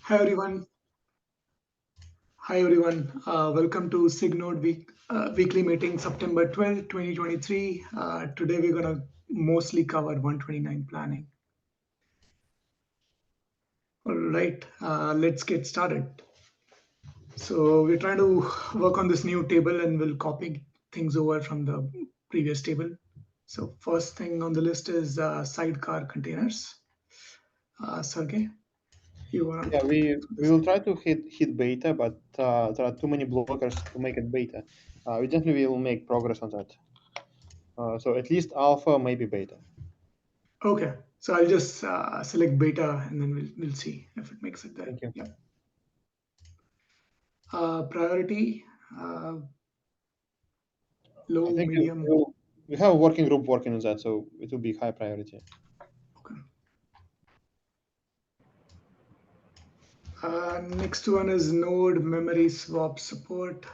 Hi everyone. Hi everyone. Welcome to SIG Node weekly meeting, September 12, 2023. Today we're gonna mostly cover 129 planning. All right, let's get started. So we're trying to work on this new table and we'll copy things over from the previous table. So first thing on the list is sidecar containers. Sergey, you wanna? Yeah, we will try to hit beta, but there are too many blockers to make it beta. We definitely will make progress on that. So at least alpha, maybe beta. Okay, so I'll just select beta and then we'll see if it makes it there. Thank you. Yeah. Priority, low, I think medium. we have a working group working on that, so it will be high priority. Okay. Next one is node memory swap support.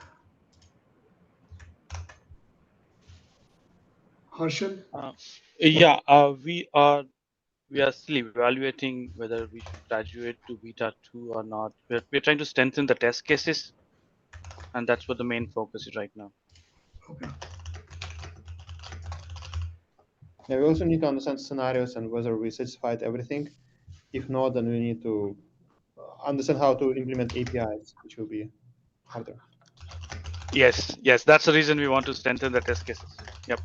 Harshal? Yeah, we are still evaluating whether we should graduate to beta 2 or not. We're trying to strengthen the test cases, and that's what the main focus is right now. Okay. Yeah, we also need to understand scenarios and whether we satisfied everything. If not, then we need to understand how to implement APIs, which will be harder. Yes, that's the reason we want to strengthen the test cases. Yep.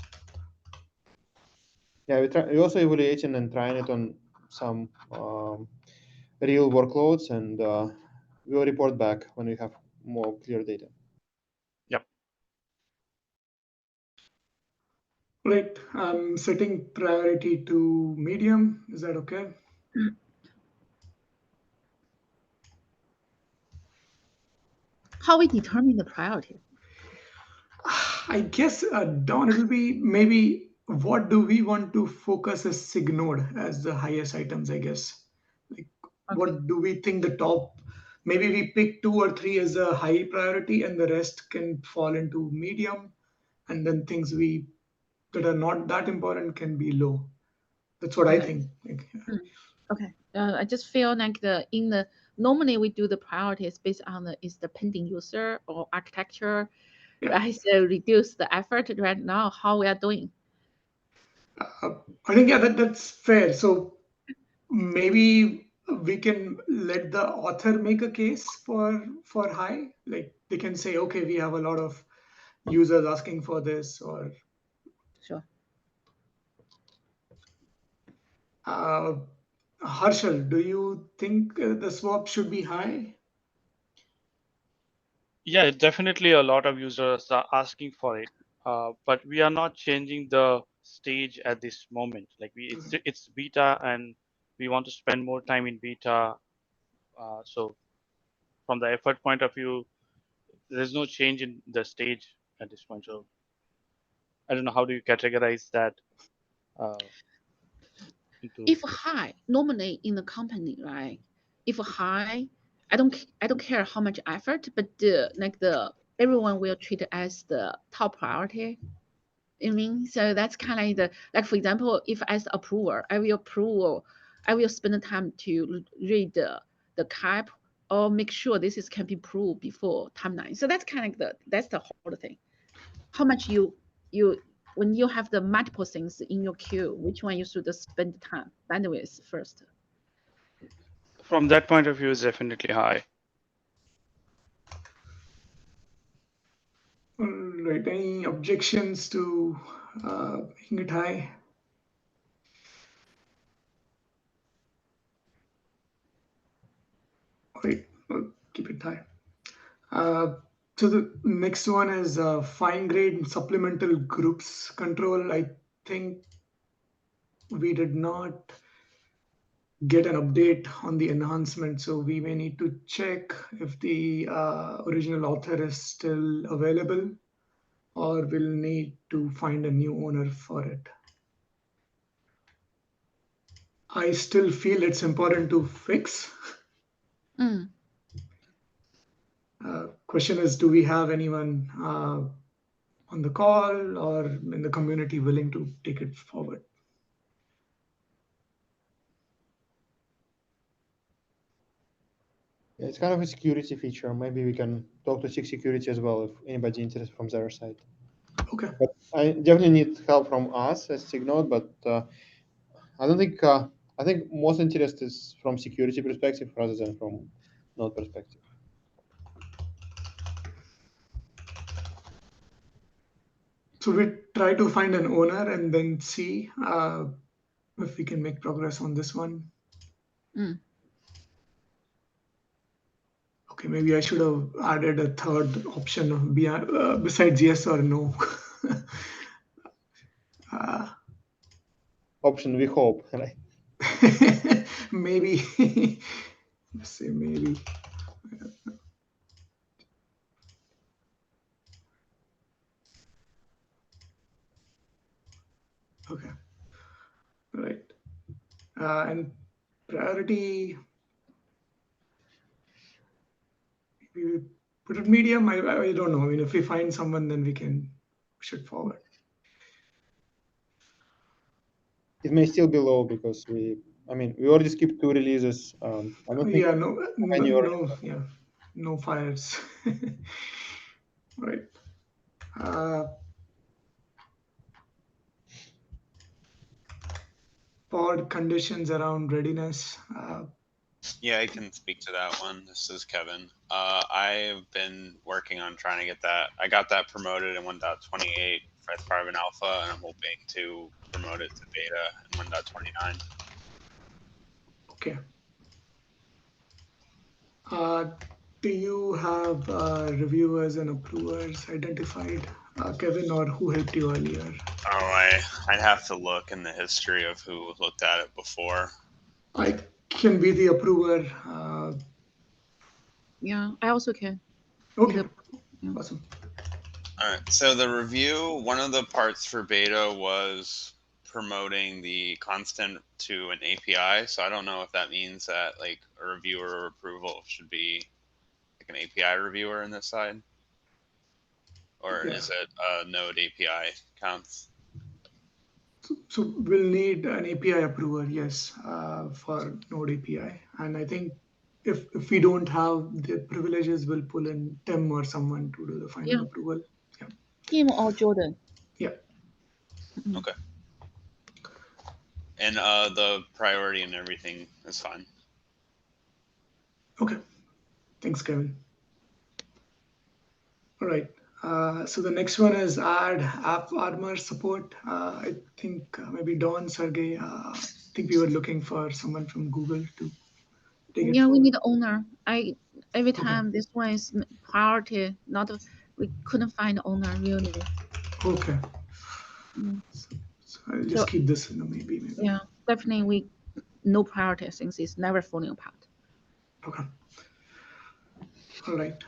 Yeah, we're also evaluating and trying it on some real workloads, and we'll report back when we have more clear data. Yep. Right. I'm setting priority to medium. Is that okay? How we determine the priority? I guess, Don, it'll be maybe what do we want to focus as SIG node as the highest items, I guess. Like, what do we think the top? Maybe we pick 2 or 3 as a high priority and the rest can fall into medium. And then things that are not that important can be low. That's what I think. Like, Okay. I just feel like normally we do the priorities based on the pending user or architecture, Yeah. right? So reduce the effort right now. How we are doing? I think that's fair. So maybe we can let the author make a case for high. Like they can say, okay, we have a lot of users asking for this, or Sure. Harshal, do you think the swap should be high? Yeah, definitely a lot of users are asking for it, but we are not changing the stage at this moment. Like it's beta, and we want to spend more time in beta. So from the effort point of view, there's no change in the stage at this point. So I don't know, how do you categorize that into? If high, normally in the company, right? If high, I don't care how much effort, but everyone will treat it as the top priority. You mean, so that's kind of like, for example, if as approver, I will spend the time to read the cap or make sure can be approved before timeline. So that's kind of that's the whole thing. How much you when you have the multiple things in your queue, which one you should spend time bandwidth first? From that point of view, is definitely high. All right. Any objections to making it high? All right, we'll keep it high. So the next one is fine grade supplemental groups control. I think we did not get an update on the enhancement, so we may need to check if the original author is still available or we'll need to find a new owner for it. I still feel it's important to fix. Question is, do we have anyone on the call or in the community willing to take it forward? Yeah, it's kind of a security feature. Maybe we can talk to SIG security as well if anybody interested from their side. Okay. But I definitely need help from us as SIG Node, but I don't think, I think most interest is from security perspective rather than from node perspective. So we try to find an owner and then see if we can make progress on this one. Okay, maybe I should have added a third option of besides yes or no. Option we hope, right? Maybe. Let's say maybe. Okay. All right. And priority, maybe we put it medium. I don't know. I mean, if we find someone, then we can push it forward. It may still be low because we already skipped 2 releases. I don't think Yeah, no, any already. no, yeah, no fires. Right. Pod conditions around readiness. Yeah, I can speak to that one. This is Kevin. I've been working on trying to get that. I got that promoted in 1.28 as part of an alpha, and I'm hoping to promote it to beta in 1.29. Okay. Do you have reviewers and approvers identified, Kevin, or who helped you earlier? Oh, I'd have to look in the history of who looked at it before. I can be the approver. Yeah, I also can. Okay, Yeah. awesome. All right. So the review, one of the parts for beta was promoting the constant to an API. So I don't know if that means that like a reviewer or approval should be like an API reviewer in this side, or Yeah. is it a node API counts? So we'll need an API approver, yes, for Node API. And I think if we don't have the privileges, we'll pull in Tim or someone to do the final Yeah. approval. Yeah. Tim or Jordan. Yeah. Okay. And the priority and everything is fine. Okay. Thanks, Kevin. All right. So the next one is add app armor support. I think maybe Don, Sergey, I think we were looking for someone from Google to take it Yeah, we forward. need an owner. Every Okay. time this one is priority, we couldn't find owner really. Okay. Mm. So I'll just keep this in the maybe. Yeah, definitely no priority since it's never falling apart. Okay. All right.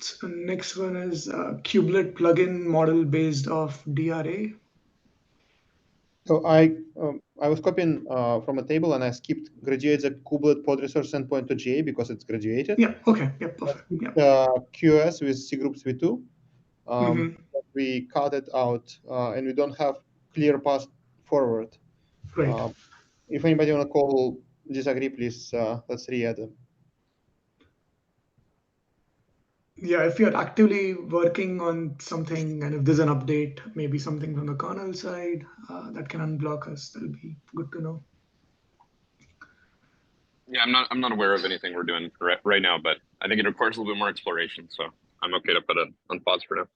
So next one is kubelet plugin model based off DRA. So I was copying from a table and I skipped graduate the kubelet pod resource endpoint to GA because it's graduated. Yeah. Okay. Yeah. Perfect. Yeah. QoS with cgroups v2. Mm-hmm. We cut it out and we don't have clear path forward. Right. If anybody want to call disagree, please let's re-add them. Yeah, if you're actively working on something and if there's an update, maybe something from the kernel side that can unblock us, that'll be good to know. Yeah, I'm not aware of anything we're doing right now, but I think it requires a little bit more exploration. So I'm okay to put it on pause for now.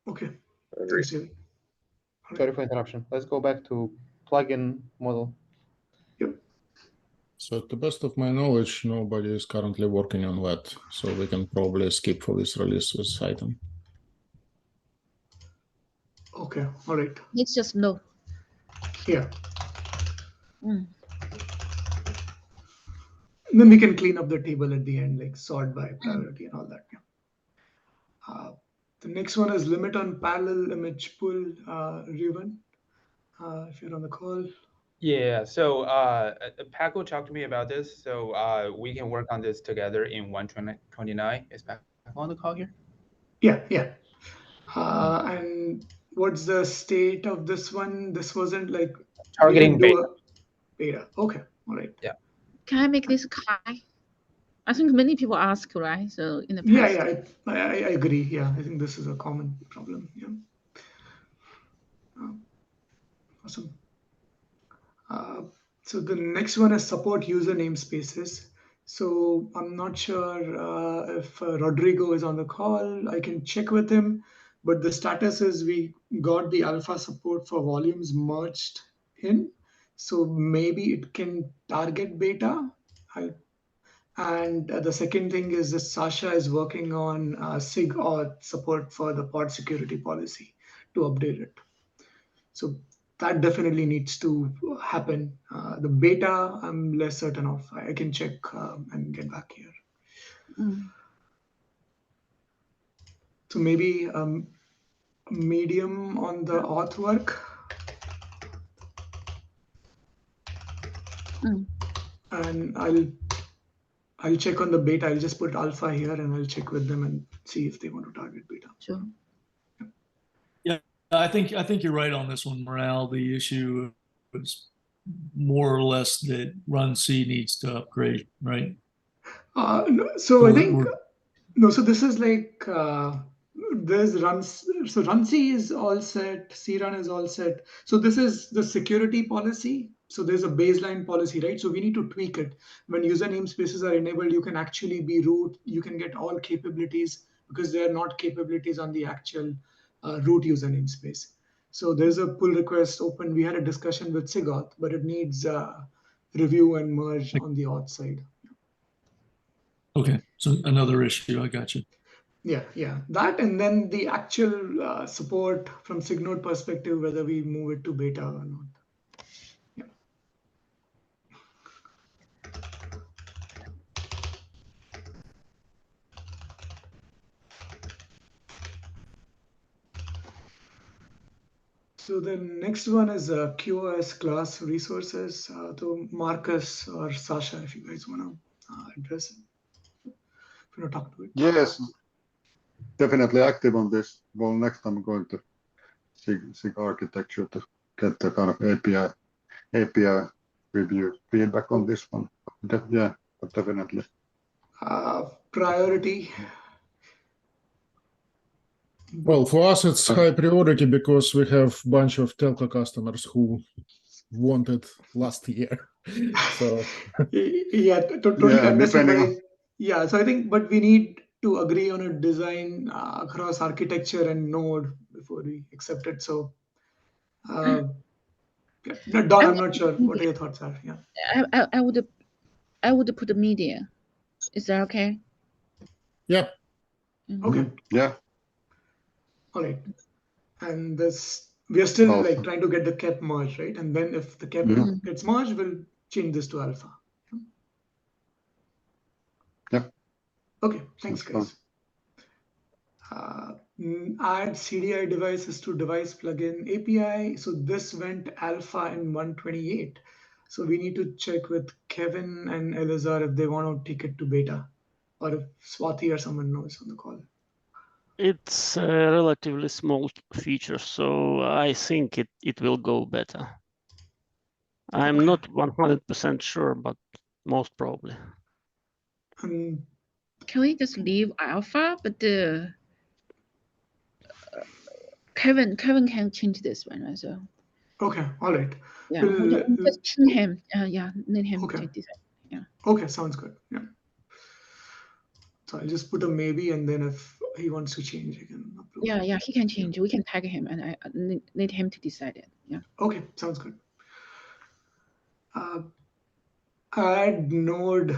Okay. Agreed. Thanks, David. All Sorry right. for interruption. Let's go back to plugin model. Yep. So to the best of my knowledge, nobody is currently working on that. So we can probably skip for this release with item. Okay. All right. It's just no. Yeah. Mm. And then we can clean up the table at the end, like sort by priority and all that. Yeah. The next one is limit on parallel image pull, Ruben, if you're on the call. Yeah, so Paco talked to me about this, so we can work on this together in 1.29. Is Paco on the call here? Yeah, yeah. And what's the state of this one? This wasn't like Targeting we didn't do beta. a beta. Okay, all right. Yeah. Can I make this Kai? I think many people ask, right? So in the Yeah, past. yeah, I agree. Yeah, I think this is a common problem. Yeah. Awesome. Uh, so the next one is support user namespaces. So I'm not sure if Rodrigo is on the call. I can check with him, but the status is we got the alpha support for volumes merged in. So maybe it can target beta. And the second thing is that Sasha is working on SIG auth support for the pod security policy to update it. So that definitely needs to happen. The beta, I'm less certain of. I can check and get back here. Mm. So maybe medium on the auth work. Mm. And I'll check on the beta. I'll just put alpha here and I'll check with them and see if they want to target beta. Sure. Yeah, I think you're right on this one, Morale. The issue is more or less that Run C needs to upgrade, right? So I think we're- no. So this is like there's runs. So run C is all set. C run is all set. So this is the security policy. So there's a baseline policy, right? So we need to tweak it. When user namespaces are enabled, you can actually be root. You can get all capabilities because they are not capabilities on the actual root user namespace. So there's a pull request open. We had a discussion with SIGAuth, but it needs review and merge on the auth side. Okay, so another issue. I got you. Yeah, that and then the actual support from SIG Node perspective, whether we move it to beta or not. Yeah. So the next one is QoS class resources. So Marcus or Sasha, if you guys want to address it, if you want to talk to it. Yes, definitely active on this. Well, next I'm going to SIG architecture to get the kind of API review feedback on this one. Yeah, but definitely. Priority. Well, for us, it's high priority because we have a bunch of telco customers who wanted last year. So yeah, totally Yeah, understand. Yeah, so I think, but we need to agree on a design across architecture and node before we accept it. So, yeah. No, Don, I'm not sure what your thoughts are. Yeah. I would put a media. Is that okay? yeah. Okay. Yeah. All right. And this, we are still Awesome. like trying to get the cap merged, right? And then if the cap gets merged, we'll change this to alpha. Yep. Okay. Thanks, guys. Add CDI devices to device plugin API. So this went alpha in 128. So we need to check with Kevin and Elazar if they want to take it to beta, or if Swati or someone knows on the call. It's a relatively small feature, so I think it will go better. I'm not 100% sure, but most probably. Can we just leave alpha? But the Kevin can change this one, right? So okay, all right. Yeah, we'll just ping him. Yeah, let him take this. Yeah. Okay, sounds good. Yeah. So I'll just put a maybe, and then if he wants to change, he can approve. Yeah, he can change. We can tag him, and I need him to decide it. Yeah. Okay, sounds good. Add node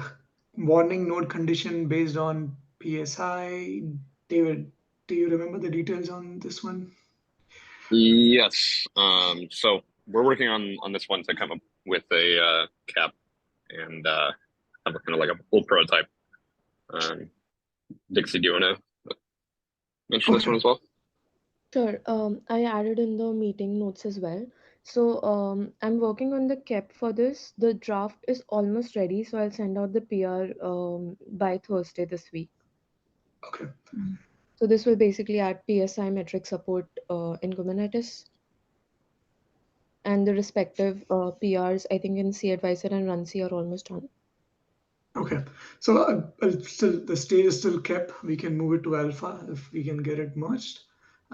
warning node condition based on PSI. David, do you remember the details on this one? Yes. So we're working on this one to come up with a cap and have a kind of like a full prototype. Dixie, do you want to mention this one as well? Sure. I added in the meeting notes as well. So I'm working on the cap for this. The draft is almost ready, so I'll send out the PR by Thursday this week. Okay. So this will basically add PSI metric support in Kubernetes. And the respective PRs, I think in C Advisor and Run C are almost done. Okay, so still the stage is still kept. We can move it to alpha if we can get it merged.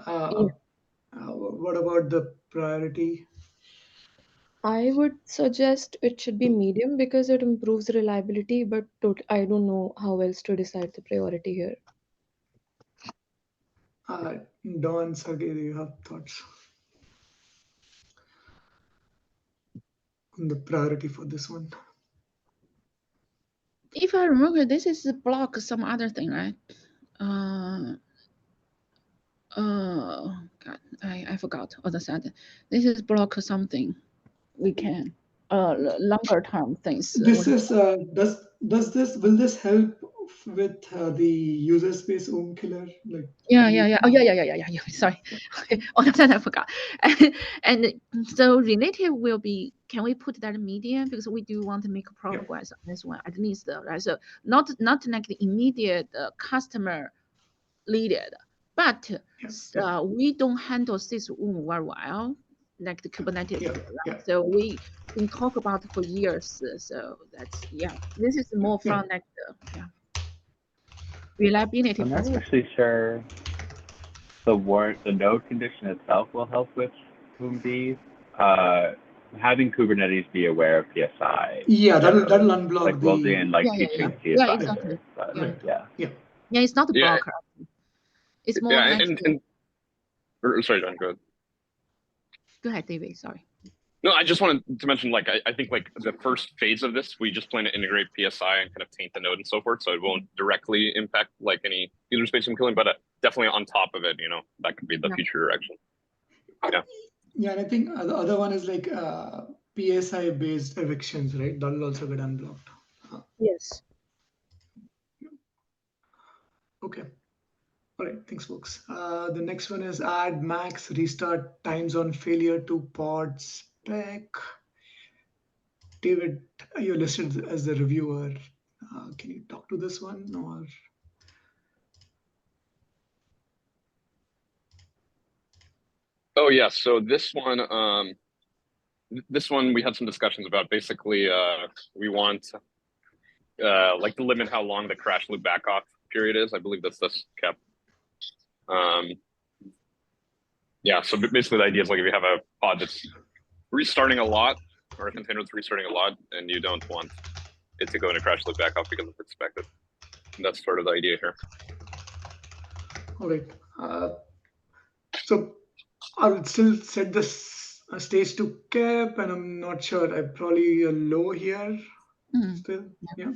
What about the priority? I would suggest it should be medium because it improves reliability, but I don't know how else to decide the priority here. Don, Sergey, do you have thoughts on the priority for this one? If I remember, this is block some other thing, right? God, I forgot all of a sudden. This is block something. We can longer term things. This is will this help with the user space ohm killer? Like Yeah. Oh, yeah. Sorry. All of a sudden I forgot. And so relative will be, can we put that in medium? Because we do want to make progress on this one, at least, right? So not like the immediate customer leaded, but we don't handle this very well, like the Kubernetes, right? So we can talk about it for years. So that's, this is more from like the, reliability I'm not perspective. actually sure the node condition itself will help with Boom. Having Kubernetes be aware of PSI. That'll unblock like building and like teaching CSI. Yeah, exactly. Yeah, it's not a blocker. It's more like sorry, John, go ahead. Go ahead, David. Sorry. No, I just wanted to mention, like, I think like the first phase of this, we just plan to integrate PSI and kind of taint the node and so forth, so it won't directly impact like any user space from killing, but definitely on top of it, that could be the future direction. Yeah, and I think the other one is like PSI based evictions, right? That'll also get unblocked. Yes. Okay. All right, thanks, folks. The next one is add max restart times on failure to pod spec. David, you're listed as the reviewer. Can you talk to this one or? Oh yeah, so this one we had some discussions about. Basically, we want like to limit how long the crash loop back off period is. I believe that's this cap. Yeah, so basically the idea is like if you have a pod that's restarting a lot, or a container that's restarting a lot, and you don't want it to go into crash loop back off because it's expected. And that's sort of the idea here. All right. So I would still set this stage to cap, and I'm not sure. I'm probably a low here still. Yeah.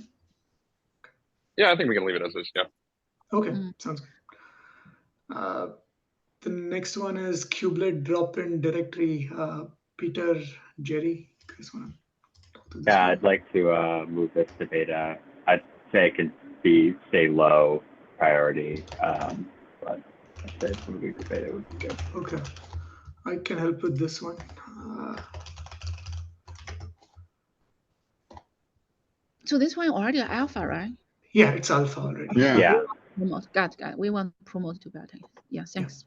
Yeah, I think we can leave it as is. Yeah. Okay, sounds good. The next one is kubelet drop-in directory. Peter, Jerry, you guys want to talk to this? Yeah, I'd like to move this to beta. I'd say it could stay low priority, but I'd say moving to beta would be good. Okay, I can help with this one. So this one already alpha, right? Yeah, it's alpha already. Yeah. Got it. We want to promote to beta. Yeah, thanks.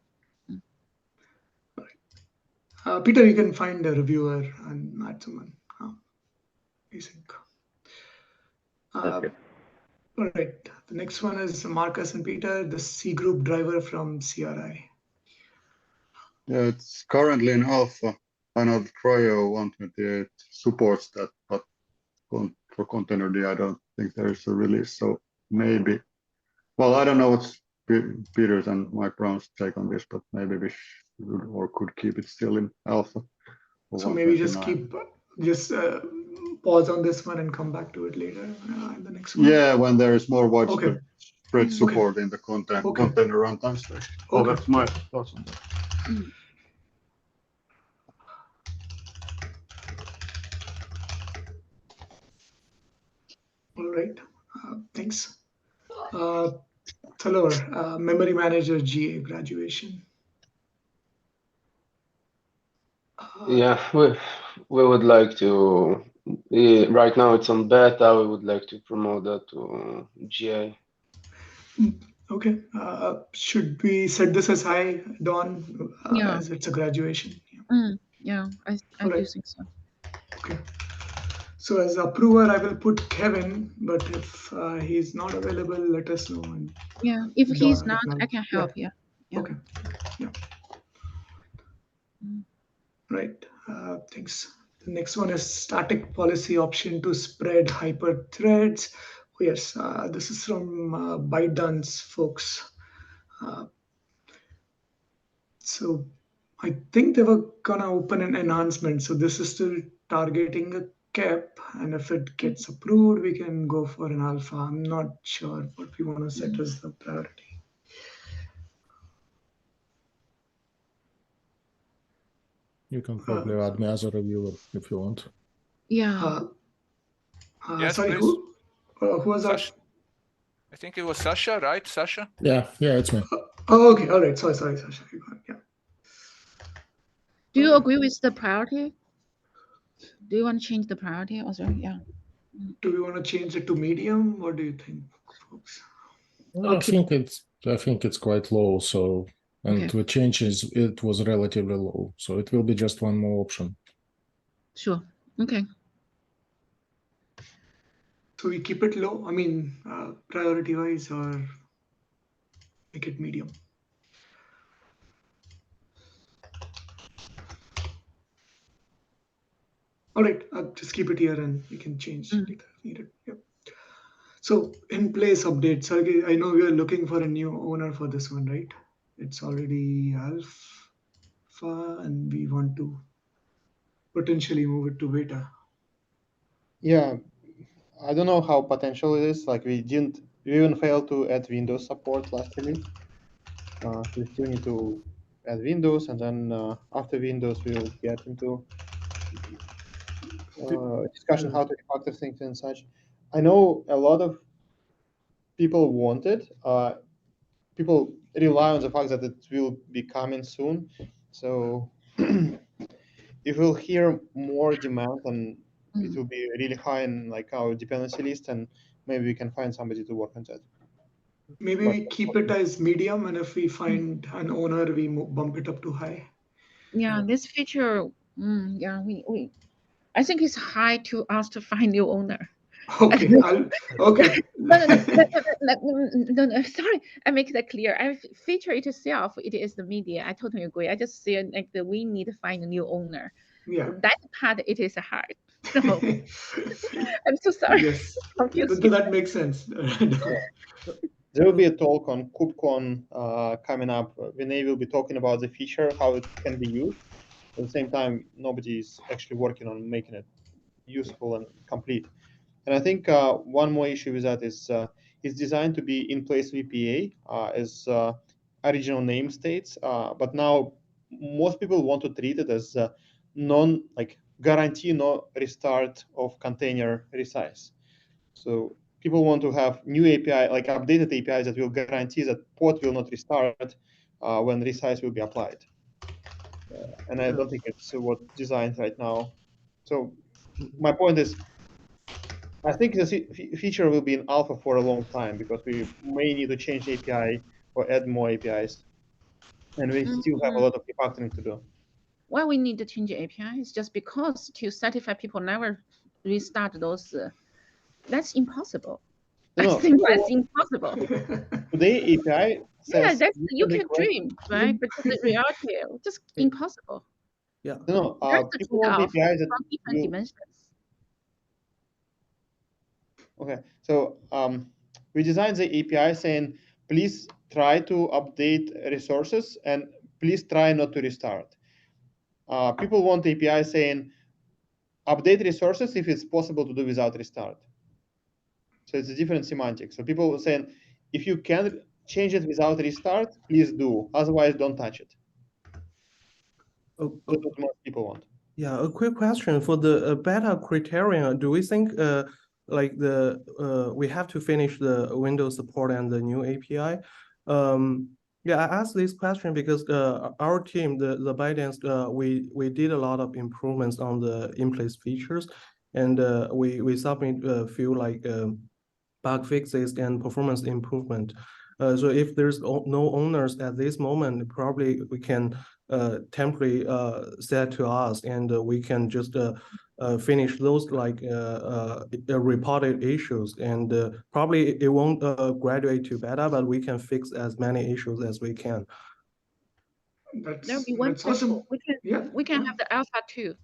Peter, you can find a reviewer and add someone. Async. All right. The next one is Marcus and Peter, the C group driver from CRI. Yeah, it's currently in alpha. I know the Cryo 128 supports that, but for containerd, I don't think there is a release. So maybe, well, I don't know what's Peter's and Mike Brown's take on this, but maybe we should or could keep it still in alpha. So maybe just pause on this one and come back to it later in the next one. Yeah, when there is more widespread support in the container runtime space. Oh, that's my thoughts on that. All right, thanks. Talor, Memory Manager GA graduation. Yeah, we would like to, right now it's on beta, we would like to promote that to GA. Okay, should we set this as high, Dawn, as it's a graduation? Yeah, I do think so. Okay. So as approver, I will put Kevin, but if he's not available, let us know. And Yeah, if he's not, I can yeah. help. Yeah. Okay. Yeah. Right. Thanks. The next one is static policy option to spread hyper threads. Oh, yes, this is from ByteDance folks. So I think they were gonna open an enhancement. So this is still targeting a cap, and if it gets approved, we can go for an alpha. I'm not sure what we want to set as the priority. You can probably add me as a reviewer if you want. Yeah. Yes, sorry, please. who was Sasha. that? I think it was Sasha, right? Sasha? Yeah, it's me. Oh, okay, all right. Sorry, Sasha. Yeah. Do you agree with the priority? Do you want to change the priority also? Yeah. Do we want to change it to medium? What do you think, folks? I think it's quite low. So, and Okay. with changes, it was relatively low. So it will be just one more option. Sure. Okay. So we keep it low. I mean, priority wise, or make it medium. All right, I'll just keep it here, and we can change later if needed. Yep. So in place update, Sergey, I know we are looking for a new owner for this one, right? It's already alpha, and we want to potentially move it to beta. Yeah, I don't know how potential it is. Like we even failed to add Windows support last release. So we still need to add Windows, and then after Windows, we'll get into discussion how to refactor things and such. I know a lot of people want it. People rely on the fact that it will be coming soon. So if we'll hear more demand, and it will be really high in like our dependency list, and maybe we can find somebody to work on that. Maybe we keep it as medium, and if we find an owner, we bump it up to high. Yeah, this feature, yeah, I think it's high to us to find new owner. Okay, okay. No, sorry, I make that clear. Feature itself, it is the media. I totally agree. I just say like we need to find a new owner. Yeah. That part it is hard. So I'm so sorry. Yes, that makes sense. There will be a talk on KubeCon coming up. Vinay will be talking about the feature, how it can be used. At the same time, nobody is actually working on making it useful and complete. And I think one more issue with that is it's designed to be in-place VPA as original namespace, but now most people want to treat it as guarantee no restart of container resize. So people want to have new API, like updated APIs that will guarantee that pod will not restart when resize will be applied. And I don't think it's what's designed right now. So my point is, I think the feature will be in alpha for a long time because we may need to change API or add more APIs. And we still have a lot of refactoring to do. Why we need to change the API is just because to certify people never restart those. That's impossible. I think that's impossible. Today API says you can dream, right? But the reality is just impossible. Yeah. People want APIs that different dimensions. Okay, so we designed the API saying, please try to update resources and please try not to restart. People want API saying, update resources if it's possible to do without restart. So it's a different semantic. So people are saying, if you can change it without restart, please do. Otherwise, don't touch it. That's what most people want. Yeah, a quick question for the beta criterion. Do we think we have to finish the Windows support and the new API? Yeah, I asked this question because our team, the ByteDance, we did a lot of improvements on the in-place features, and we submit a few bug fixes and performance improvement. So if there's no owners at this moment, probably we can temporarily set to us, and we can just finish those like reported issues, and probably it won't graduate to beta, but we can fix as many issues as we can. That would be That's wonderful. awesome. We can have the alpha 2.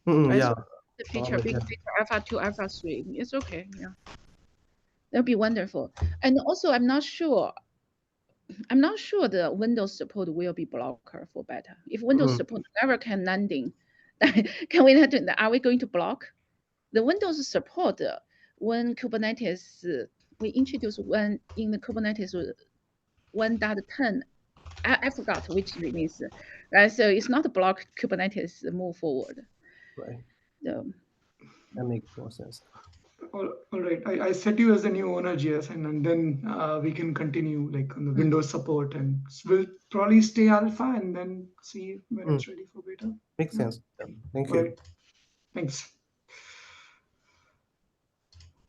Mm, Right? yeah. So the feature, Probably, big yeah. feature, alpha 2, alpha 3. It's okay. Yeah. That'd be wonderful. And also, I'm not sure the Windows support will be blocker for beta. If Windows support never can landing, can we not do that? Are we going to block the Windows support when Kubernetes we introduced one in the Kubernetes 1.10? I forgot which release, right? So it's not a block Kubernetes move forward. Right. So, that makes more sense. All right, I set you as the new owner, GS, and then we can continue like on the Windows support, and we'll probably stay alpha and then see when it's ready for beta. Makes sense. Thank All you. right, thanks.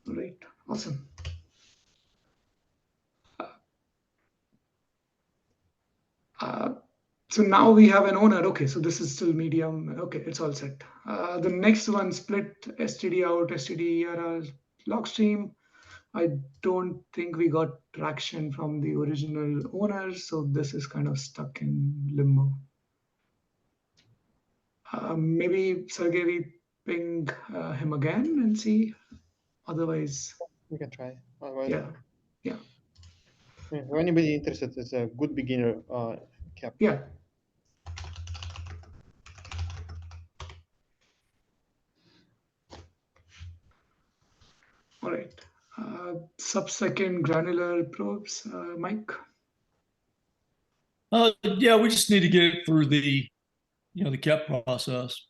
All right, awesome. So now we have an owner. Okay, so this is still medium. Okay, it's all set. The next one, split std out, std error log stream. I don't think we got traction from the original owner, so this is kind of stuck in limbo. Maybe Sergey, we ping him again and see. Otherwise, we can try. Yeah. For anybody interested, it's a good beginner cap. Yeah. All right. Sub-second granular probes, Mike. Yeah, we just need to get it through the, the KEP process.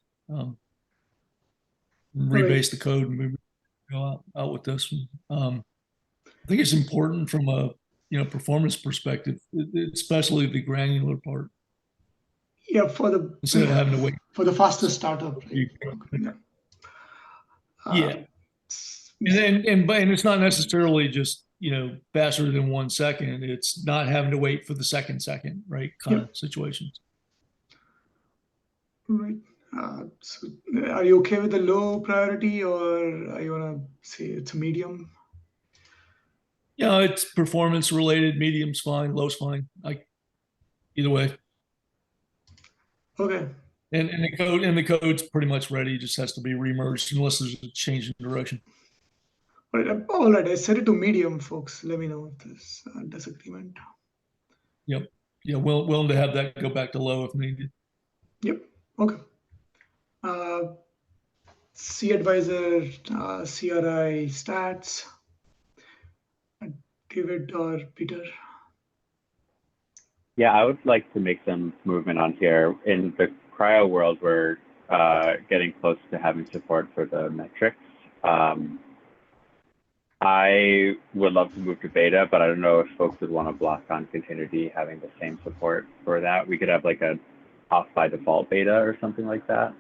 Rebase the code and go out with this one. I think it's important from a performance perspective, especially the granular part. Yeah, for the instead of having to wait for the faster startup. Right? Yeah. And it's not necessarily just faster than 1 second. It's not having to wait for the second, right? Kind of situations. Right. So are you okay with the low priority, or are you gonna say it's a medium? It's performance related. Medium's fine. Low's fine. Either way. Okay. And the code's pretty much ready. It just has to be remerged unless there's a change in direction. All right. I set it to medium, folks. Let me know if there's a disagreement. Yep. Yeah. Willing to have that go back to low if needed. Yep. Okay. C advisor, CRI stats. David or Peter? Yeah, I would like to make some movement on here. In the cryo world, we're getting close to having support for the metrics. I would love to move to beta, but I don't know if folks would want to block on Containerd having the same support for that. We could have like a off by default beta or something like that.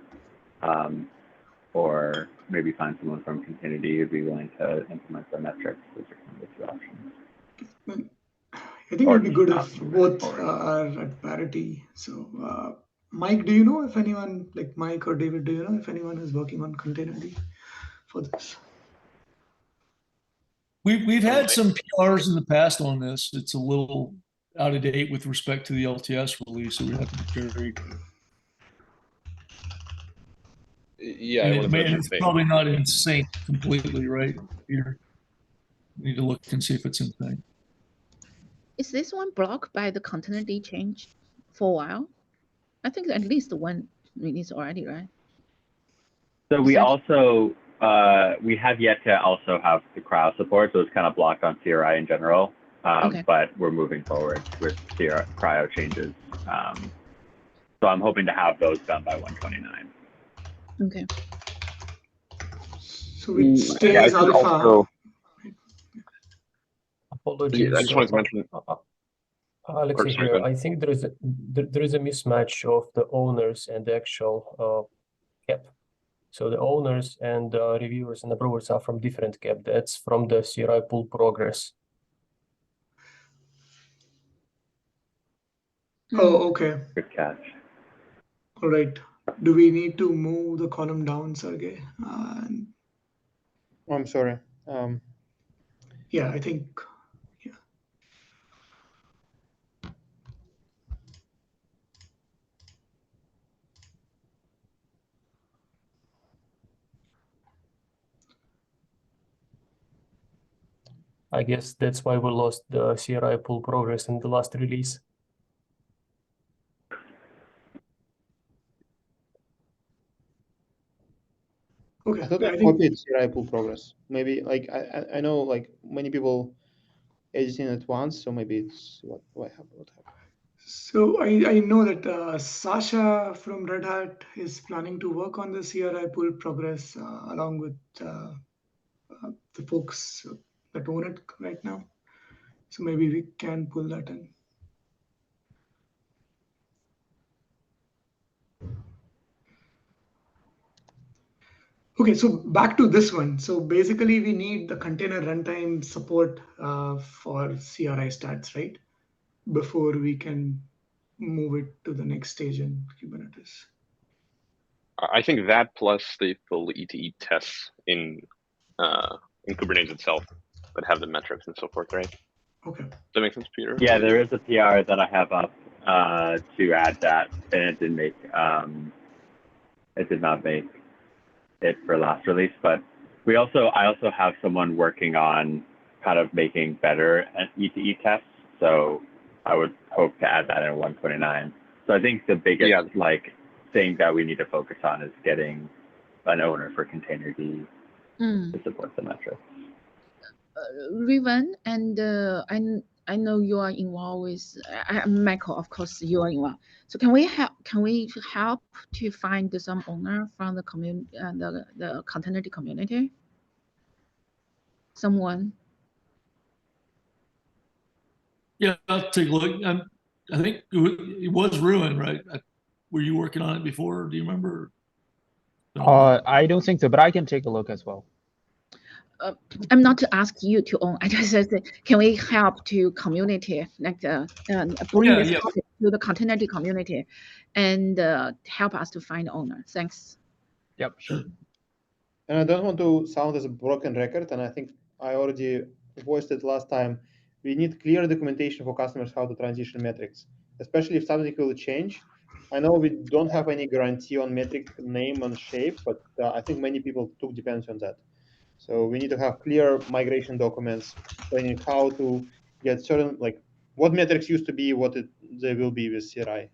Or maybe find someone from Containerd who'd be willing to implement the metrics. Those are kind of the two options. I think it would be good if both are at parity. So, Mike, do you know if anyone, like Mike or David, do you know if anyone is working on Containerd for this? We've had some PRs in the past on this. It's a little out of date with respect to the LTS release, so we have to be very. Yeah, it's probably not in sync completely, right? Peter, we need to look and see if it's in sync. Is this one blocked by the Containerd change for a while? I think at least one release already, right? So we also we have yet to also have the cryo support, so it's kind of blocked on CRI in general. But we're moving forward with cryo changes. So I'm hoping to have those done by 129. Okay. So it stays alpha. Apologies. I just wanted to mention. Alexei here. I think there is a mismatch of the owners and the actual cap. So the owners and reviewers and approvers are from different cap. That's from the CRI pool progress. Oh, okay. Good catch. All right. Do we need to move the column down, Sergey? I'm sorry. Yeah, I think. Yeah. I guess that's why we lost the CRI pull progress in the last release. Okay. I thought I copied CRI pull progress. Maybe like I know like many people editing at once, so maybe it's what happened. So I know that Sasha from Red Hat is planning to work on the CRI pull progress along with the folks that own it right now. So maybe we can pull that in. Okay, so back to this one. So basically, we need the container runtime support for CRI stats, right? Before we can move it to the next stage in Kubernetes. I think that plus the full E2E tests in Kubernetes itself would have the metrics and so forth, right? Okay. Does that make sense, Peter? Yeah, there is a PR that I have up to add that, and it didn't make it did not make it for last release. But I also have someone working on kind of making better E2E tests. So I would hope to add that in 129. So I think the biggest thing that we need to focus on is getting an owner for Containerd to support the metrics. Riven, and I know you are involved with Michael. Of course, you are involved. So can we help? Can we help to find some owner from the community, the Containerd community? Someone. Yeah, I'll take a look. I think it was Ruin, right? Were you working on it before? Do you remember? I don't think so, but I can take a look as well. I'm not to ask you to own. I just said, can we help to community, like bring this topic to the Containerd community, and help us to find owner? Thanks. Yep, sure. And I don't want to sound as a broken record, and I think I already voiced it last time. We need clear documentation for customers how to transition metrics, especially if something will change. I know we don't have any guarantee on metric name and shape, but I think many people took dependency on that. So we need to have clear migration documents explaining how to get certain, like what metrics used to be, what they will be with CRI.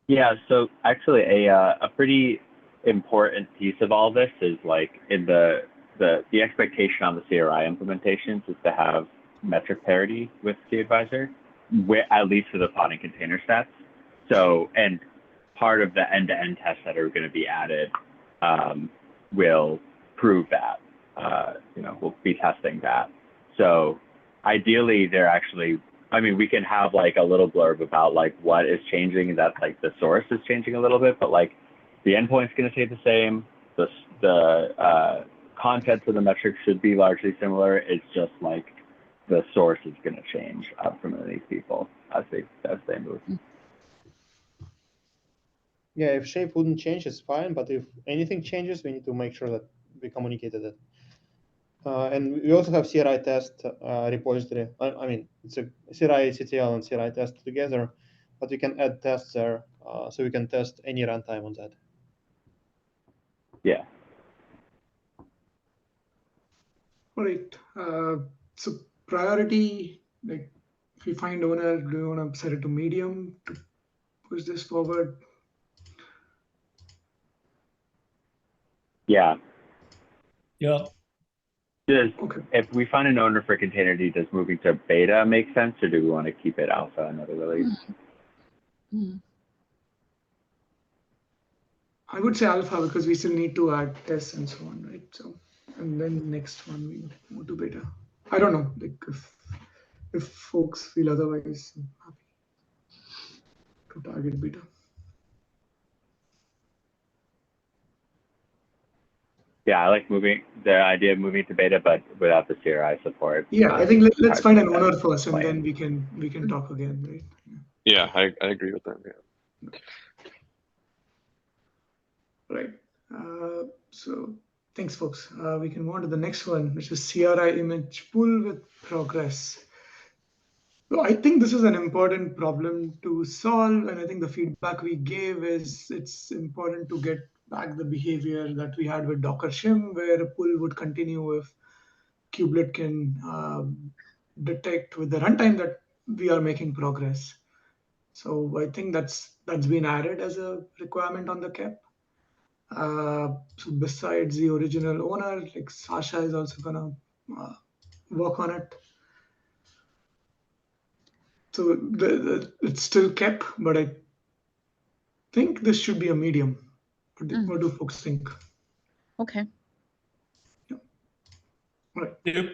Yeah, so actually a pretty important piece of all this is like in the expectation on the CRI implementations is to have metric parity with CAdvisor, at least for the pod and container stats. So, and part of the end-to-end tests that are going to be added will prove that. We'll be testing that. So ideally, they're actually, we can have like a little blurb about like what is changing, that like the source is changing a little bit, but like the endpoint's going to stay the same. The contents of the metrics should be largely similar. It's just like the source is going to change from these people as they move. Yeah, if shape wouldn't change, it's fine. But if anything changes, we need to make sure that we communicated it. And we also have CRI test repository. It's a CRI CTL and CRI test together, but we can add tests there, so we can test any runtime on that. Yeah. All right. So priority, like if we find owner, do you want to set it to medium to push this forward? Yeah. Yeah. If we find an owner for Containerd, does moving to beta make sense, or do we want to keep it alpha another release? I would say alpha because we still need to add tests and so on, right? So, and then next one we move to beta. I don't know, like if folks feel otherwise, I'm happy to target beta. Yeah, I like the idea of moving to beta, but without the CRI support. Yeah, I think let's find an owner first, and then we can talk again, right? Yeah, I agree with that. Yeah. Right. So thanks, folks. We can move on to the next one, which is CRI image pull with progress. So I think this is an important problem to solve, and I think the feedback we gave is it's important to get back the behavior that we had with Docker shim, where a pull would continue if kubelet can detect with the runtime that we are making progress. So I think that's been added as a requirement on the KEP. So besides the original owner, like Sasha is also gonna work on it. So it's still KEP, but I think this should be a medium. What do folks think? Okay. Right. Yep.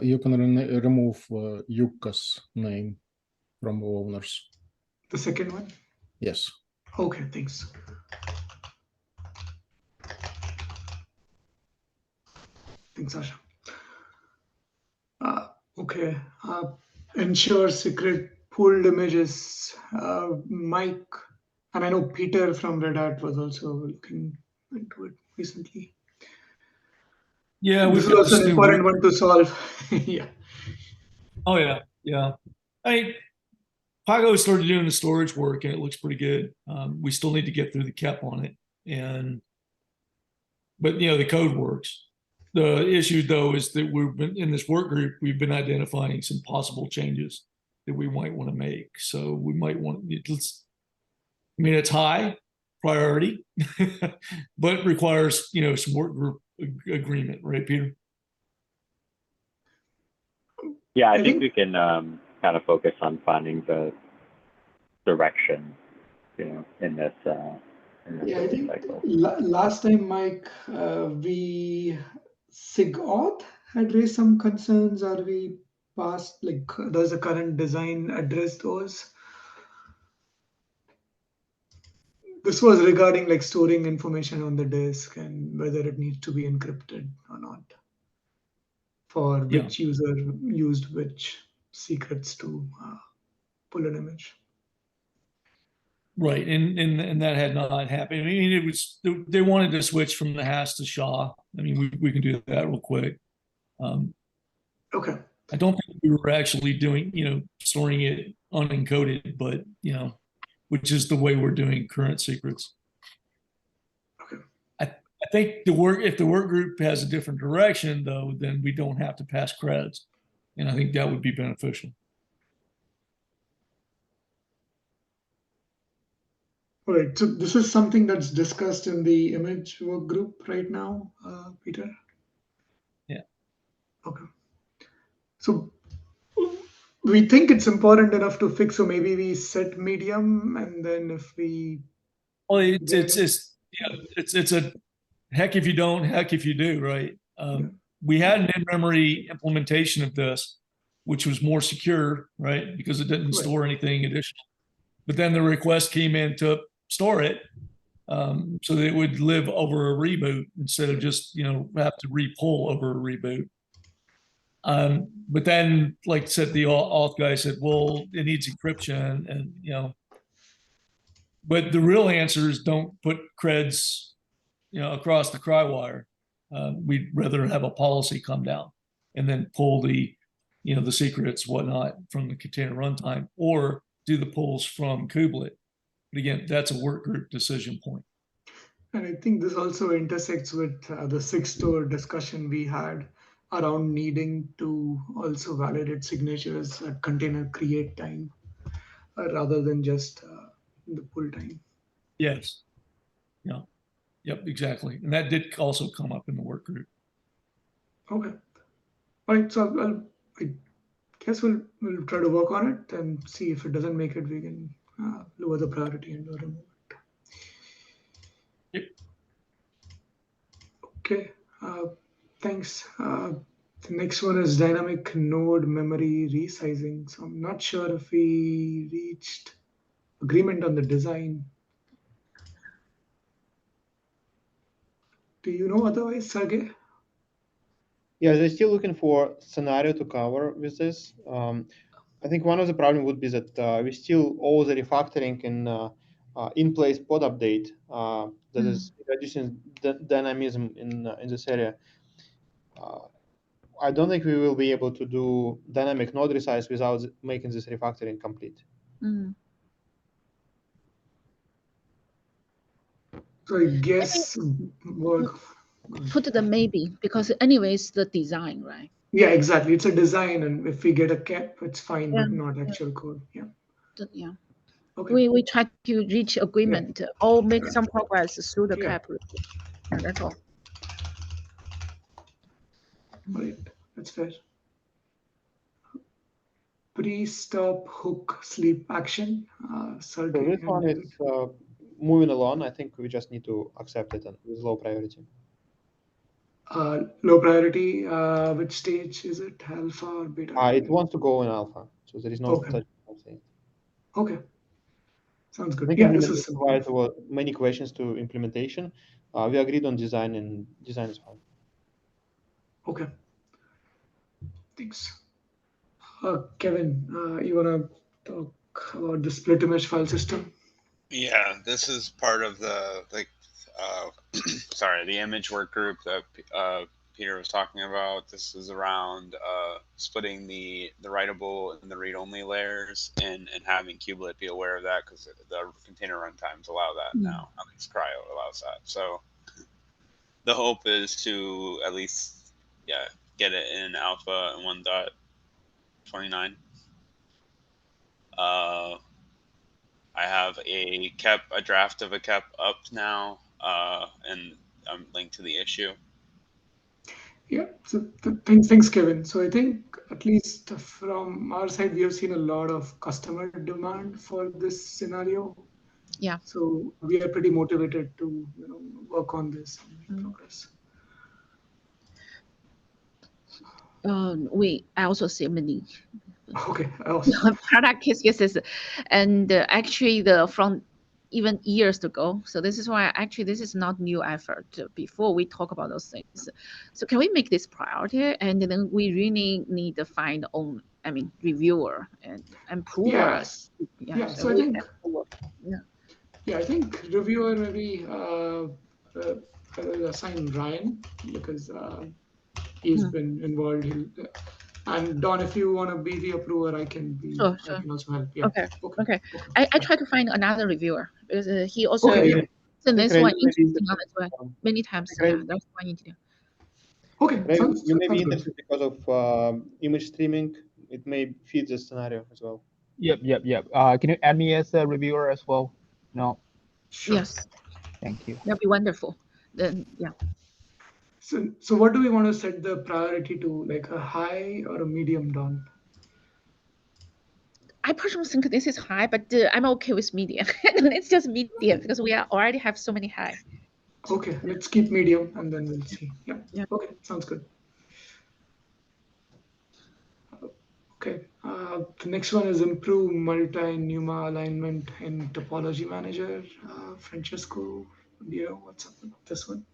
You can remove Jukka's name from owners. The second one? Yes. Okay, thanks. Thanks, Sasha. Okay. Ensure secret pooled images. Mike, and I know Peter from Red Hat was also looking into it recently. Yeah, this we've is got also this an new important group. one to solve. Yeah. Oh yeah, yeah. Pago started doing the storage work, and it looks pretty good. We still need to get through the KEP on it, but the code works. The issue though is that we've been in this work group. We've been identifying some possible changes that we might want to make. So we might want. It's high priority, but requires some work group agreement, right, Peter? Yeah, I think we can kind of focus on finding the direction, in this Yeah, I think cycle. last time, Mike, we SIG auth had raised some concerns. Are we past, like, does the current design address those? This was regarding like storing information on the disk and whether it needs to be encrypted or not. For which user used which secrets to pull an image. Right, and that had not happened. I mean, it was they wanted to switch from the hash to SHA. I mean, we can do that real quick. Okay. I don't think we were actually doing storing it unencoded, but which is the way we're doing current secrets. Okay. I think if the work group has a different direction though, then we don't have to pass creds, and I think that would be beneficial. All right, so this is something that's discussed in the image work group right now, Peter? Yeah. Okay. So we think it's important enough to fix, so maybe we set medium, and then if we... Well, it's a heck if you don't, heck if you do, right? We had an in-memory implementation of this, which was more secure, right? Because it didn't store anything additional. But then the request came in to store it, so that it would live over a reboot instead of just have to re-pull over a reboot. But then, like I said, the auth guy said, well, it needs encryption, and but the real answer is don't put creds across the cry wire. We'd rather have a policy come down and then pull the secrets, whatnot, from the container runtime, or do the pulls from kubelet. But again, that's a work group decision point. And I think this also intersects with the SIG store discussion we had around needing to also validate signatures at container create time rather than just the pull time. Yes. Yeah. Yep, exactly. And that did also come up in the work group. Okay. All right. So I guess we'll try to work on it and see if it doesn't make it, we can lower the priority and remove it. Yep. Okay. Thanks. The next one is dynamic node memory resizing. So I'm not sure if we reached agreement on the design. Do you know otherwise, Sergey? Yeah, they're still looking for scenario to cover with this. I think one of the problems would be that we still owe the refactoring in place pod update that is reducing dynamism in this area. I don't think we will be able to do dynamic node resize without making this refactoring complete. So I guess put the maybe, because anyways the design, right? Yeah, exactly. It's a design, and if we get a cap, it's fine, Yeah, but not actual code. Yeah. Yeah. Okay. We try to reach agreement or make some progress through the cap. Yeah, that's all. Right. That's fair. Pre-stop hook sleep action. So this one is moving along. I think we just need to accept it and with low priority. Low priority. Which stage is it? Alpha or beta? It wants to go in alpha, so there is no such thing. Okay. Sounds I good. think Yeah, this is quite many questions to implementation. We agreed on design, and design is fine. Okay. Thanks. Kevin, you wanna talk about the split image file system? Yeah, this is part of the sorry, the image work group that Peter was talking about. This is around splitting the writable and the read-only layers and having Kubelet be aware of that, because the container runtimes allow that now. At least Cryo allows that. So the hope is to at least get it in alpha and 1.29. I have a draft of a KEP up now, and I'm linked to the issue. Yeah, so thanks, Kevin. So I think at least from our side, we have seen a lot of customer demand for this scenario. Yeah. So we are pretty motivated to work on this and make progress. I also see many. Okay. Awesome. Product case cases, and actually from even years ago. So this is why actually this is not new effort. Before we talk about those things, so can we make this priority? And then we really need to find reviewer and improver. Yes. Yeah. So I think. Yeah, I think reviewer maybe I will assign Ryan, because he's been involved. And Don, if you want to be the approver, I can be. Sure. I can also help. Yeah. Okay. I try to find another reviewer because he also the next one interesting as well many times. Yeah, that's why I need to do. Okay. You may be interested because of image streaming. It may fit the scenario as well. Yep. Can you add me as a reviewer as well? No. Sure. Yes. Thank you. That'd be wonderful. Then yeah. So what do we want to set the priority to, like a high or a medium, Don? I personally think this is high, but I'm okay with medium. It's just medium because we already have so many high. Okay, let's keep medium and then we'll see. Yeah. Okay, sounds good. Okay, the next one is improve multi-NUMA alignment in topology manager. Francesco, what's up with this one?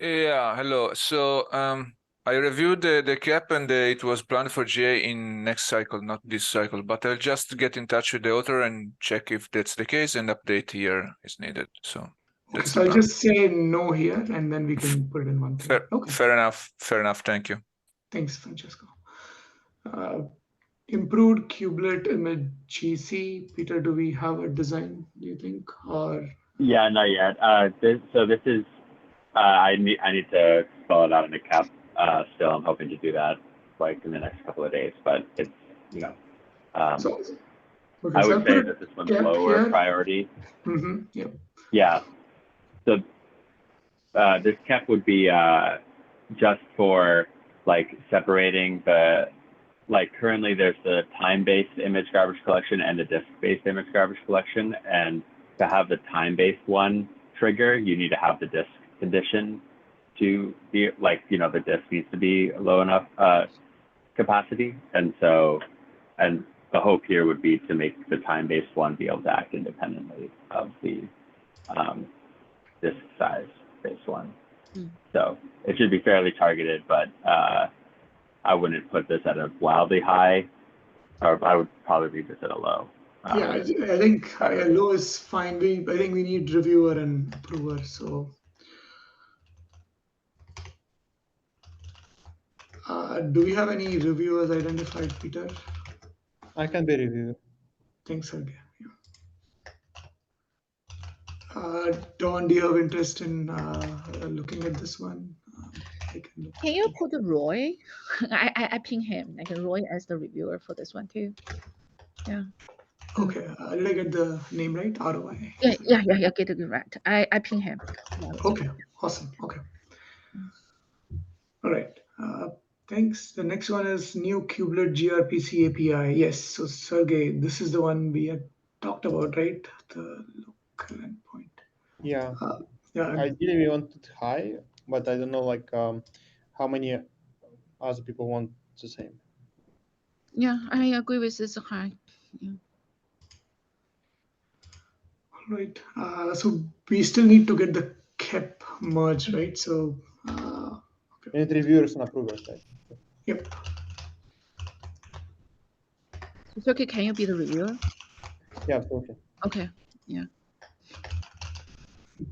Yeah, hello. So I reviewed the KEP, and it was planned for GA in next cycle, not this cycle. But I'll just get in touch with the author and check if that's the case, and update here is needed. So okay, so I'll just say no here, and then we can put it in one thing. Okay. Fair enough. Thank you. Thanks, Francesco. Improved kubelet image GC. Peter, do we have a design, do you think? Or yeah, not yet. This is I need to spell it out in a cap. Still, I'm hoping to do that like in the next couple of days, but it's I would say that this one's lower priority. Yep. Yeah. So this cap would be just for like separating the, like currently there's the time-based image garbage collection and the disk-based image garbage collection, and to have the time-based one trigger, you need to have the disk condition to be like, the disk needs to be low enough capacity. And so, and the hope here would be to make the time-based one be able to act independently of the disk size based one. So it should be fairly targeted, but I wouldn't put this at a wildly high I would probably leave this at a low. Yeah, I think a low is fine. I think we need reviewer and approver. So, do we have any reviewers identified, Peter? I can be reviewer. Thanks, Sergey. Don, do you have interest in looking at this one? Can you put Roy? I ping him, like Roy as the reviewer for this one too. Yeah. Okay, did I get the name right? ROI. Yeah. Get it right. I ping him. Yeah, Okay, awesome. Okay. All right. Thanks. The next one is new kubelet gRPC API. Yes. So Sergey, this is the one we had talked about, right? The local endpoint. Yeah. Yeah. Ideally, we want it high, but I don't know like how many other people want the same. Yeah, I agree with this high. Yeah. All right. So we still need to get the KEP merged, right? So. We need reviewers and approvers, right? Yep. So, okay, can you be the reviewer? Yeah, absolutely. Okay. Yeah.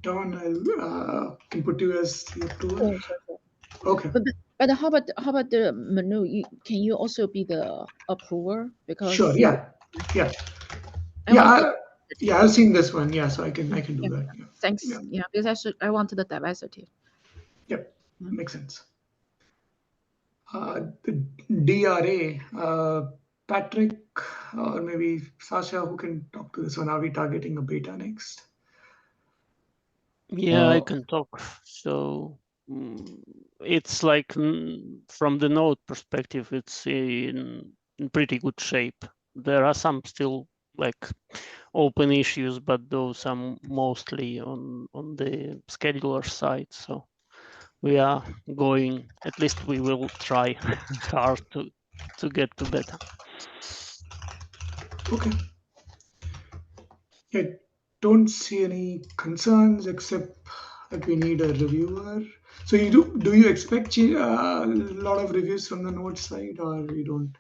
Don, I can put you as the approver. Oh, sure. Okay. But how about the Manu? Can you also be the approver? Because Sure. Yeah. I've seen this one. Yeah, so I can do that. Yeah. Thanks. Yeah, because I wanted the diversity. Yep. Makes sense. The DRA, Patrick or maybe Sasha, who can talk to this one. Are we targeting a beta next? Yeah, I can talk. So it's like from the node perspective, it's in pretty good shape. There are some still like open issues, but those are mostly on the scheduler side. So we are going, at least we will try hard to get to beta. Okay. I don't see any concerns except that we need a reviewer. So do you expect a lot of reviews from the node side, or you don't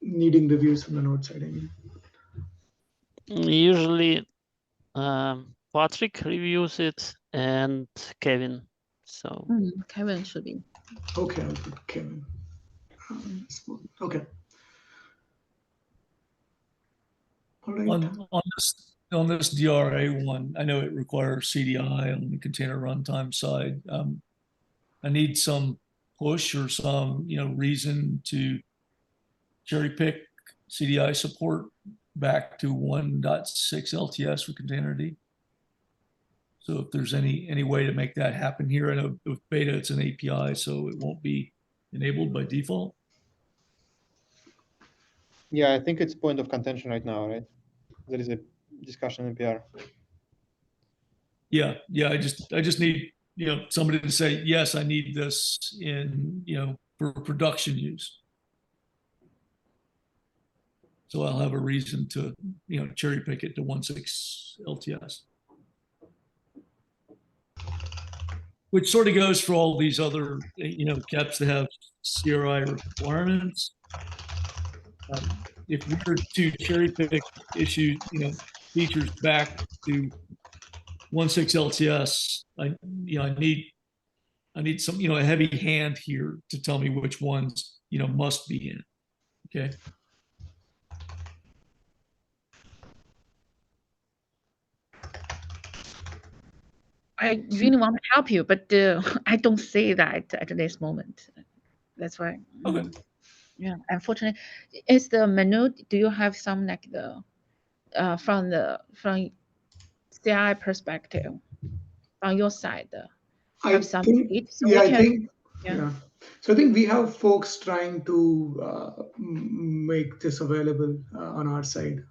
needing reviews from the node side? I mean, usually Patrick reviews it and Kevin. So Kevin should be. Okay, I'll put Kevin. Okay. All right. On this DRA one, I know it requires CDI on the container runtime side. I need some push or some reason to cherry pick CDI support back to 1.6 LTS for containerd. So if there's any way to make that happen here, I know with beta it's an API, so it won't be enabled by default. Yeah, I think it's point of contention right now, right? There is a discussion in PR. Yeah. I just need somebody to say yes, I need this in for production use. So I'll have a reason to cherry pick it to 1.6 LTS, which sort of goes for all these other KEPs that have CRI requirements. If we were to cherry pick features back to 1.6 LTS, I need some a heavy hand here to tell me which ones must be in. Okay. I really want to help you, but I don't see that at this moment. That's why. Okay. Yeah, unfortunately, is the menu. Do you have some like the from CI perspective on your side? I some think, so yeah, we I can, think, yeah. So I think we have folks trying to make this available on our side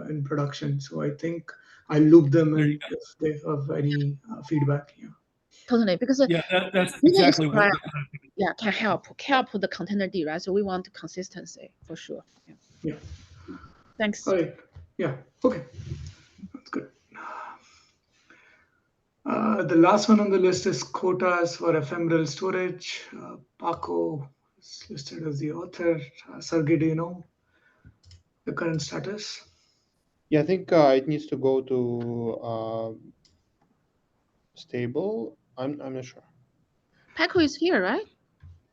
in production. So I think I loop them in if they have any feedback. Yeah. Totally, because that's exactly what. Yeah, can help the containerd, right? So we want consistency for sure. Yeah. Thanks. All right. Yeah. Okay. That's good. The last one on the list is quotas for ephemeral storage. Paco It's listed as the author. Sergey, do you know the current status? Yeah, I think it needs to go to stable. I'm not sure. Paco is here, right?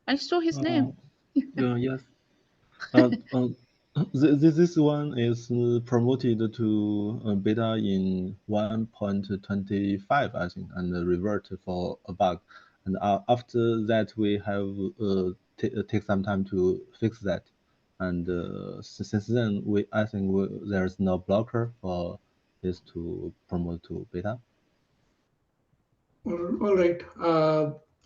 I saw his name. Yes. This one is promoted to beta in 1.25, I think, and revert for a bug. And after that, we have take some time to fix that. And since then, I think there's no blocker for this to promote to beta. All right.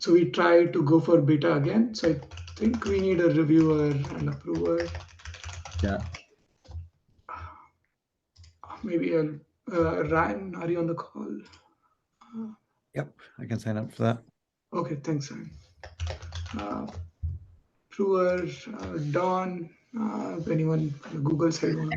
So we try to go for beta again. So I think we need a reviewer and approver. Yeah. Maybe Ryan, are you on the call? Yep, I can sign up for that. Okay, thanks, Ryan. Approver, Don, anyone on the Google side want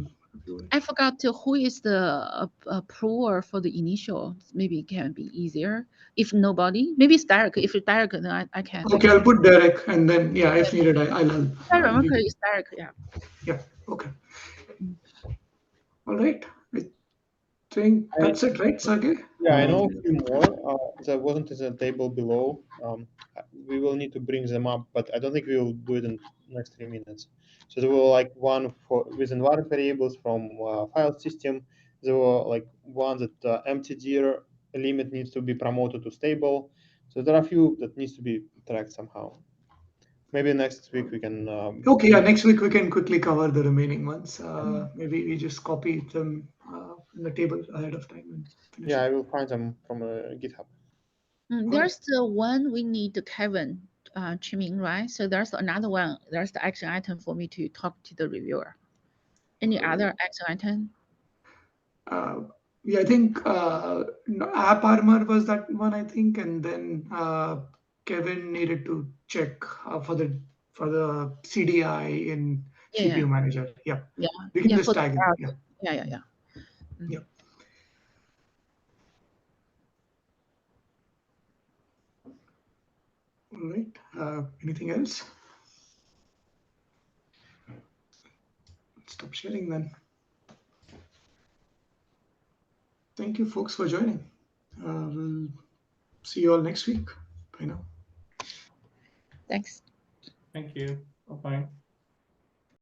to? I forgot who is the approver for the initial. Maybe it can be easier. If nobody, maybe it's Derek. If it's Derek, then I can. Okay, I'll put Derek, and then yeah, if needed, I'll. I remember it's Derek. Yeah. Yeah. Okay. All right. I think that's it, right, Sergey? Yeah, I know a few more that wasn't in the table below. We will need to bring them up, but I don't think we will do it in the next 3 minutes. So there were like one for with environment variables from file system. There were like one that empty dir limit needs to be promoted to stable. So there are a few that needs to be tracked somehow. Maybe next week we can. Okay, yeah, next week we can quickly cover the remaining ones. Maybe we just copy them in the table ahead of time and finish Yeah, it. I will find them from GitHub. There's the one we need Kevin Chiming, right? So there's another one. There's the action item for me to talk to the reviewer. Any other action item? Yeah, I think App Armor was that one, I think, and then Kevin needed to check for the CDI in CPU Manager. Yeah, yeah, we can yeah, just tag it. Yeah. Yeah. Yeah. All right. Anything else? Stop sharing then. Thank you, folks, for joining. We'll see you all next week. Bye now. Thanks. Thank you. Bye-bye.